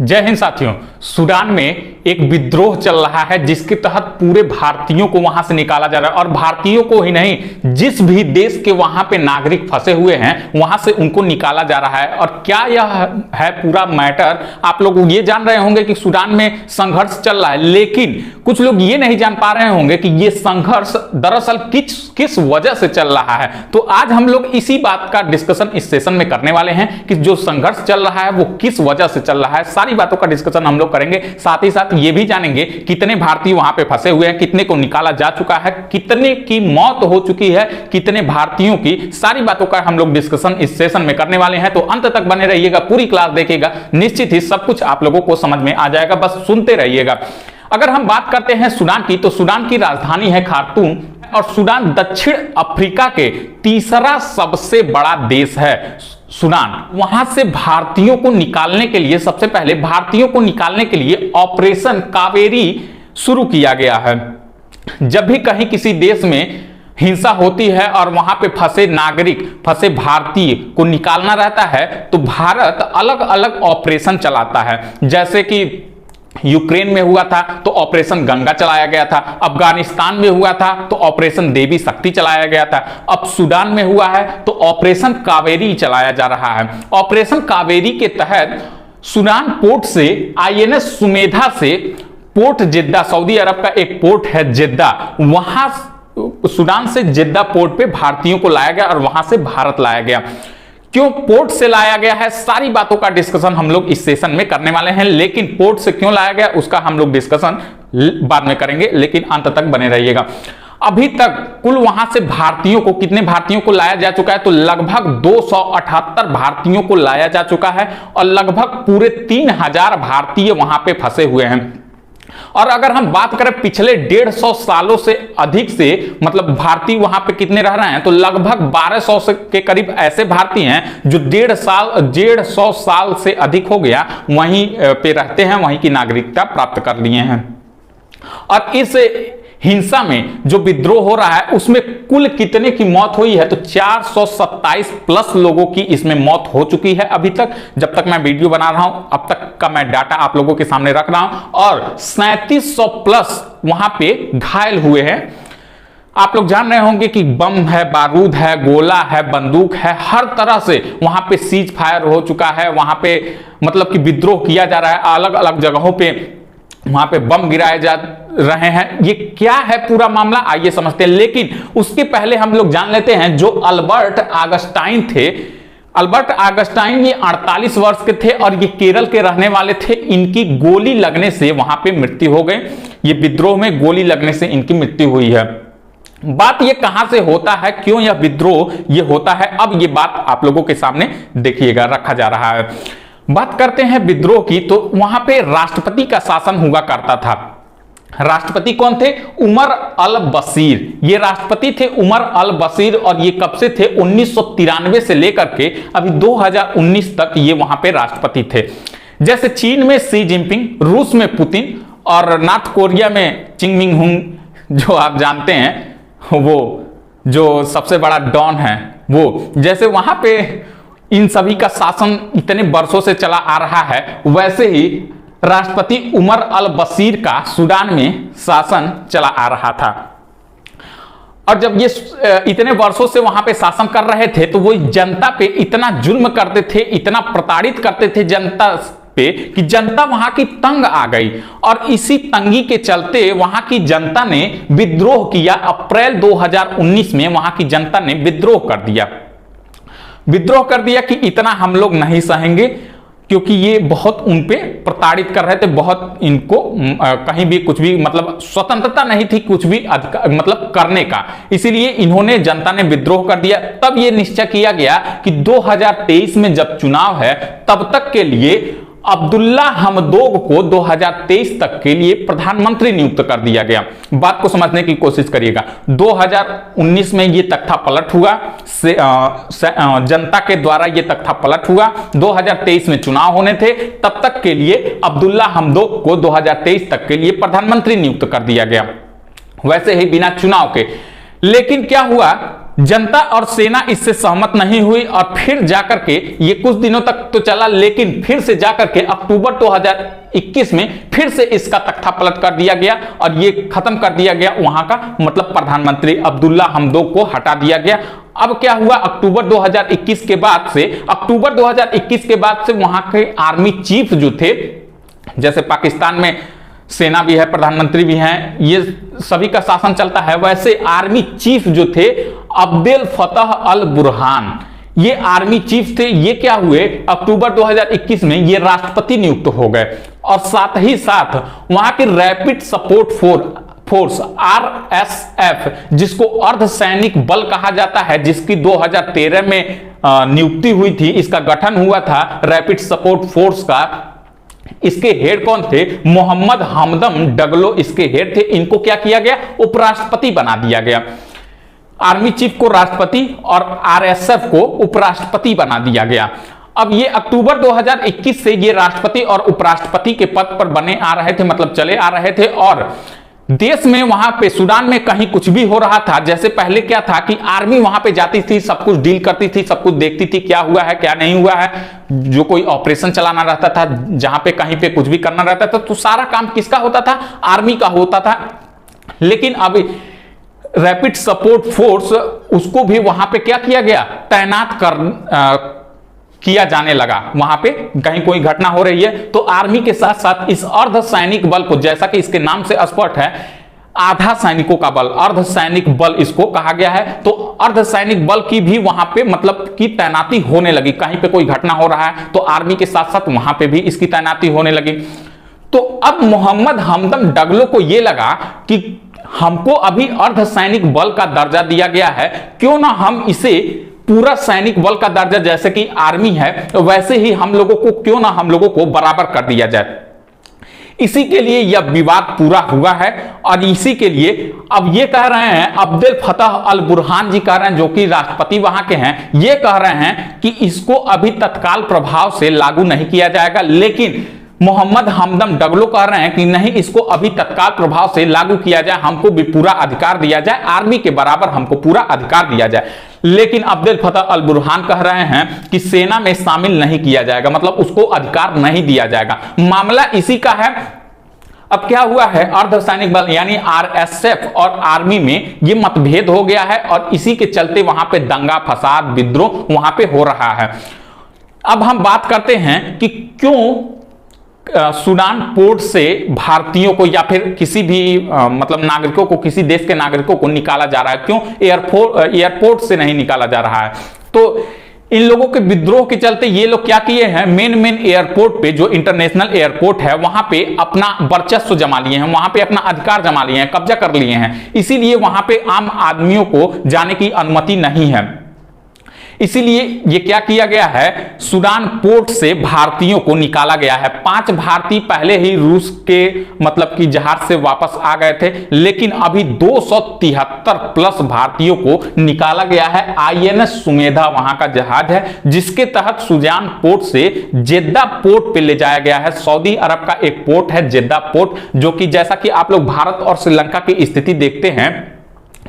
जय हिंद साथियों। सूडान में एक विद्रोह चल रहा है जिसके तहत पूरे भारतीयों को वहां से निकाला जा रहा है और भारतीयों को ही नहीं, जिस भी देश के वहां पे नागरिक फंसे हुए हैं वहां से उनको निकाला जा रहा है। और क्या यह है पूरा मैटर, आप लोग ये जान रहे होंगे कि सूडान में संघर्ष चल रहा है, लेकिन कुछ लोग ये नहीं जान पा रहे होंगे कि ये संघर्ष दरअसल किस वजह से चल रहा है। तो आज हम लोग इसी बात का डिस्कशन इस सेशन में करने वाले हैं कि जो संघर्ष चल रहा है वो किस वजह से चल रहा है। सारी बातों का डिस्कशन हम लोग करेंगे, साथ ही साथ ये भी जानेंगे कितने भारतीय वहां पे फंसे हुए हैं, कितने को निकाला जा चुका है, कितने की मौत हो चुकी है, कितने भारतीयों की, सारी बातों का हम लोग डिस्कशन इस सेशन में करने वाले हैं। तो अंत तक बने रहिएगा, पूरी क्लास देखिएगा, निश्चित ही सब कुछ आप लोगों को समझ में आ जाएगा, बस सुनते रहिएगा। अगर हम बात करते हैं सूडान की, तो सूडान की राजधानी है खार्तूम और सूडान दक्षिण अफ्रीका के तीसरा सबसे बड़ा देश है। सूडान, वहां से भारतीयों को निकालने के लिए, सबसे पहले भारतीयों को निकालने के लिए ऑपरेशन कावेरी शुरू किया गया है। जब भी कहीं किसी देश में हिंसा होती है और वहां पे फंसे नागरिक, फंसे भारतीय को निकालना रहता है तो भारत अलग अलग ऑपरेशन चलाता है। जैसे कि यूक्रेन में हुआ था तो ऑपरेशन गंगा चलाया गया था, अफगानिस्तान में हुआ था तो ऑपरेशन देवी शक्ति चलाया गया था, अब सूडान में हुआ है तो ऑपरेशन कावेरी चलाया जा रहा है। ऑपरेशन कावेरी के तहत सूडान पोर्ट से आईएनएस सुमेधा से पोर्ट जेद्दा, सऊदी अरब का एक पोर्ट है जेद्दा, वहां सूडान से जेद्दा पोर्ट पे भारतीयों को लाया गया और वहां से भारत लाया गया। क्यों पोर्ट से लाया गया है, सारी बातों का डिस्कशन हम लोग इस सेशन में करने वाले हैं, लेकिन पोर्ट से क्यों लाया गया उसका हम लोग डिस्कशन बाद में करेंगे, लेकिन अंत तक बने रहिएगा। अभी तक कुल वहां से भारतीयों को, कितने भारतीयों को लाया जा चुका है, तो लगभग 278 भारतीयों को लाया जा चुका है और लगभग पूरे 3000 भारतीय वहां पे फंसे हुए हैं। और अगर हम बात करें पिछले 150 सालों से अधिक से, मतलब भारतीय वहां पे कितने रह रहे हैं, तो लगभग 1200 के करीब ऐसे भारतीय हैं जो 150 साल से अधिक हो गया वहीं पे रहते हैं, वहीं की नागरिकता प्राप्त कर लिए हैं। और इस हिंसा में जो विद्रोह हो रहा है उसमें कुल कितने की मौत हुई है, तो 427 प्लस लोगों की इसमें मौत हो चुकी है अभी तक, जब तक मैं वीडियो बना रहा हूं अब तक का मैं डाटा आप लोगों के सामने रख रहा हूं। और 3700 प्लस वहां पे घायल हुए हैं। आप लोग जान रहे होंगे कि बम है, बारूद है, गोला है, बंदूक है, हर तरह से वहां पे सीज फायर हो चुका है, वहां पे मतलब कि विद्रोह किया जा रहा है, अलग अलग जगहों पे वहां पे बम गिराए जा रहे हैं। ये क्या है पूरा मामला, आइए समझते हैं। लेकिन उसके पहले हम लोग जान लेते हैं जो अल्बर्ट आगस्टाइन थे। अल्बर्ट आगस्टाइन ये 48 वर्ष के थे और ये केरल के रहने वाले थे। इनकी गोली लगने से वहां पे मृत्यु हो गई, ये विद्रोह में गोली लगने से इनकी मृत्यु हुई है। बात ये कहां से होता है, क्यों यह विद्रोह ये होता है, अब ये बात आप लोगों के सामने देखिएगा, रखा जा रहा है। बात करते हैं विद्रोह की, तो वहां पे राष्ट्रपति का शासन हुआ करता था। राष्ट्रपति कौन थे, उमर अल बशीर, ये राष्ट्रपति थे उमर अल बशीर। और ये कब से थे, 1993 से लेकर के अभी 2019 तक ये वहां पे राष्ट्रपति थे। जैसे चीन में शी जिनपिंग, रूस में पुतिन और नॉर्थ कोरिया में चिंगमिंग हुंग, जो आप जानते हैं वो जो सबसे बड़ा डॉन है वो, जैसे वहां पे इन सभी का शासन इतने वर्षों से चला आ रहा है, वैसे ही राष्ट्रपति उमर अल बशीर का सूडान में शासन चला आ रहा था। और जब ये इतने वर्षों से वहां पे शासन कर रहे थे तो वो जनता पे इतना जुल्म करते थे, इतना प्रताड़ित करते थे जनता पे कि जनता वहां की तंग आ गई। और इसी तंगी के चलते वहां की जनता ने विद्रोह किया। अप्रैल 2019 में वहां की जनता ने विद्रोह कर दिया कि इतना हम लोग नहीं सहेंगे, क्योंकि ये बहुत उन पे प्रताड़ित कर रहे थे, बहुत इनको कहीं भी कुछ भी मतलब स्वतंत्रता नहीं थी कुछ भी मतलब करने का। इसीलिए इन्होंने, जनता ने विद्रोह कर दिया। तब ये निश्चय किया गया कि 2023 में जब चुनाव है तब तक के लिए अब्दुल्ला हमदोग को 2023 तक के लिए प्रधानमंत्री नियुक्त कर दिया गया। बात को समझने की कोशिश करिएगा। 2019 में ये तख्ता पलट हुआ, जनता के द्वारा ये तख्ता पलट हुआ। 2023 में चुनाव होने थे, तब तक के लिए अब्दुल्ला हमदोग को 2023 तक के लिए प्रधानमंत्री नियुक्त कर दिया गया, वैसे ही बिना चुनाव के। लेकिन क्या हुआ जनता और सेना इससे सहमत नहीं हुई और फिर जाकर के ये कुछ दिनों तक तो चला, लेकिन फिर से जाकर के अक्टूबर 2021 में फिर से इसका तख्ता पलट कर दिया गया और ये खत्म कर दिया गया। वहां का मतलब प्रधानमंत्री अब्दुल्ला हमदोक को हटा दिया गया। अब क्या हुआ, अक्टूबर 2021 के बाद से वहां के आर्मी चीफ जो थे, जैसे पाकिस्तान में सेना भी है, प्रधानमंत्री भी हैं, ये सभी का शासन चलता है, वैसे आर्मी चीफ जो थे अब्देल फतह अल बुरहान, ये आर्मी चीफ थे। ये क्या हुए, अक्टूबर 2021 में ये राष्ट्रपति नियुक्त हो गए और साथ ही साथ वहां के रैपिड सपोर्ट फोर्स RSF, जिसको अर्धसैनिक बल कहा जाता है, जिसकी 2013 में नियुक्ति हुई थी, इसका गठन हुआ था रैपिड सपोर्ट फोर्स का। इसके हेड कौन थे, मोहम्मद हमदम डगलो इसके हेड थे। इनको क्या किया गया, उपराष्ट्रपति बना दिया गया। आर्मी चीफ को राष्ट्रपति और RSF को उपराष्ट्रपति बना दिया गया। अब ये अक्टूबर 2021 से ये राष्ट्रपति और उपराष्ट्रपति के पद पर बने आ रहे थे, मतलब चले आ रहे थे। और देश में वहां पे सूडान में कहीं कुछ भी हो रहा था, जैसे पहले क्या था कि आर्मी वहां पे जाती थी, सब कुछ डील करती थी, सब कुछ देखती थी क्या हुआ है क्या नहीं हुआ है, जो कोई ऑपरेशन चलाना रहता था, जहां पे कहीं पे कुछ भी करना रहता था, तो सारा काम किसका होता था, आर्मी का होता था। लेकिन अब रैपिड सपोर्ट फोर्स, उसको भी वहां पे क्या किया गया, तैनात किया जाने लगा। वहां पे कहीं कोई घटना हो रही है तो आर्मी के साथ साथ इस अर्धसैनिक बल को, जैसा कि इसके नाम से स्पष्ट है, आधा सैनिकों का बल, अर्धसैनिक बल इसको कहा गया है, तो अर्धसैनिक बल की भी वहां पे मतलब की तैनाती होने लगी। कहीं पे कोई घटना हो रहा है तो आर्मी के साथ साथ वहां पे भी इसकी तैनाती होने लगी। तो अब मोहम्मद हमदम डगलो को यह लगा कि हमको अभी अर्धसैनिक बल का दर्जा दिया गया है, क्यों ना हम इसे पूरा सैनिक बल का दर्जा, जैसे कि आर्मी है वैसे ही हम लोगों को, क्यों ना हम लोगों को बराबर कर दिया जाए। इसी के लिए यह विवाद पूरा हुआ है और इसी के लिए अब ये कह रहे हैं, अब्देल फतह अल बुरहान जी कह रहे हैं, जो कि राष्ट्रपति वहां के हैं, ये कह रहे हैं कि इसको अभी तत्काल प्रभाव से लागू नहीं किया जाएगा। लेकिन मोहम्मद हमदम डगलो कह रहे हैं कि नहीं, इसको अभी तत्काल प्रभाव से लागू किया जाए, हमको भी पूरा अधिकार दिया जाए, आर्मी के बराबर हमको पूरा अधिकार दिया जाए। लेकिन अब्देल फतह अल बुरहान कह रहे हैं कि सेना में शामिल नहीं किया जाएगा, मतलब उसको अधिकार नहीं दिया जाएगा। मामला इसी का है। अब क्या हुआ है, अर्धसैनिक बल यानी RSF और आर्मी में ये मतभेद हो गया है और इसी के चलते वहां पे दंगा फसाद विद्रोह वहां पे हो रहा है। अब हम बात करते हैं कि क्यों सूडान पोर्ट से भारतीयों को या फिर किसी भी मतलब नागरिकों को, किसी देश के नागरिकों को निकाला जा रहा है, क्यों एयरपोर्ट से नहीं निकाला जा रहा है। तो इन लोगों के विद्रोह के चलते ये लोग क्या किए हैं, मेन एयरपोर्ट पे, जो इंटरनेशनल एयरपोर्ट है, वहां पे अपना वर्चस्व जमा लिए हैं, वहां पे अपना अधिकार जमा लिए हैं, कब्जा कर लिए हैं। इसीलिए वहां पे आम आदमियों को जाने की अनुमति नहीं है। इसीलिए ये क्या किया गया है, सूडान पोर्ट से भारतीयों को निकाला गया है। 5 भारतीय पहले ही रूस के मतलब कि जहाज से वापस आ गए थे, लेकिन अभी 273 प्लस भारतीयों को निकाला गया है। INS सुमेधा वहां का जहाज है, जिसके तहत सूडान पोर्ट से जेद्दा पोर्ट पे ले जाया गया है। सऊदी अरब का एक पोर्ट है जेद्दा पोर्ट, जो कि जैसा कि आप लोग भारत और श्रीलंका की स्थिति देखते हैं,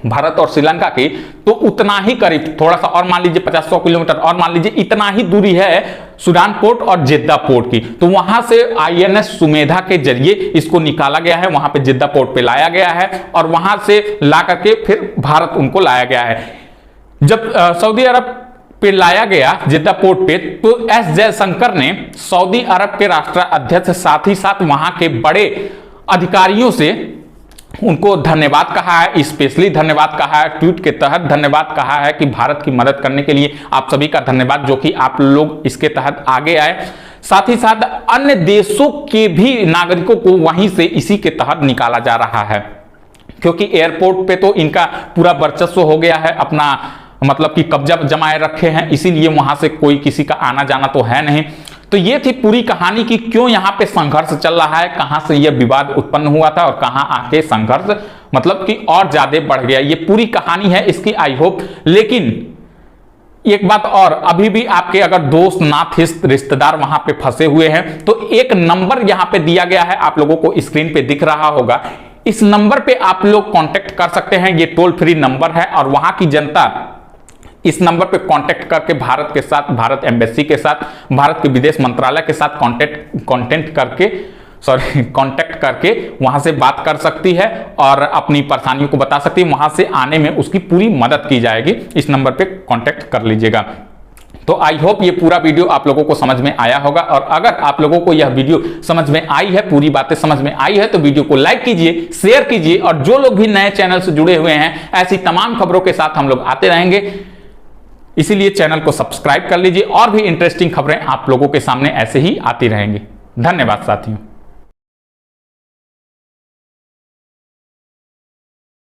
भारत और श्रीलंका की, तो उतना ही करीब, थोड़ा सा और मान लीजिए 50-100 किलोमीटर और मान लीजिए, इतना ही दूरी है सूडान पोर्ट और जेद्दा पोर्ट की। तो वहां से INS सुमेधा के जरिए इसको निकाला गया है, वहां पे जेद्दा पोर्ट पे लाया गया है और वहां से ला करके फिर भारत उनको लाया गया है। जब सऊदी अरब पे लाया गया जेद्दा पोर्ट पे, तो S जयशंकर ने सऊदी अरब के राष्ट्राध्यक्ष साथ ही साथ वहां के बड़े अधिकारियों से उनको धन्यवाद कहा है, स्पेशली धन्यवाद कहा है, ट्वीट के तहत धन्यवाद कहा है कि भारत की मदद करने के लिए आप सभी का धन्यवाद, जो कि आप लोग इसके तहत आगे आए। साथ ही साथ अन्य देशों के भी नागरिकों को वहीं से इसी के तहत निकाला जा रहा है, क्योंकि एयरपोर्ट पे तो इनका पूरा वर्चस्व हो गया है, अपना मतलब कि कब्जा जमाए रखे हैं, इसीलिए वहां से कोई किसी का आना जाना तो है नहीं। तो ये थी पूरी कहानी कि क्यों यहाँ पे संघर्ष चल रहा है, कहां से यह विवाद उत्पन्न हुआ था और कहां आके संघर्ष मतलब कि और ज्यादा बढ़ गया। ये पूरी कहानी है इसकी, आई होप। लेकिन एक बात और, अभी भी आपके अगर दोस्त नाथ रिश्तेदार वहां पे फंसे हुए हैं, तो एक नंबर यहां पे दिया गया है, आप लोगों को स्क्रीन पे दिख रहा होगा। इस नंबर पे आप लोग कांटेक्ट कर सकते हैं, ये टोल फ्री नंबर है और वहां की जनता इस नंबर पे कांटेक्ट करके भारत के साथ, भारत एम्बेसी के साथ, भारत के विदेश मंत्रालय के साथ कांटेक्ट करके वहां से बात कर सकती है और अपनी परेशानियों को बता सकती है। वहां से आने में उसकी पूरी मदद की जाएगी। इस नंबर पे कांटेक्ट कर लीजिएगा। तो आई होप ये पूरा वीडियो आप लोगों को समझ में आया होगा, और अगर आप लोगों को यह वीडियो समझ में आई है, पूरी बातें समझ में आई है, तो वीडियो को लाइक कीजिए, शेयर कीजिए, और जो लोग भी नए चैनल से जुड़े हुए हैं ऐसी तमाम खबरों के साथ हम लोग आते रहेंगे, इसीलिए चैनल को सब्सक्राइब कर लीजिए। और भी इंटरेस्टिंग खबरें आप लोगों के सामने ऐसे ही आती रहेंगी। धन्यवाद साथियों।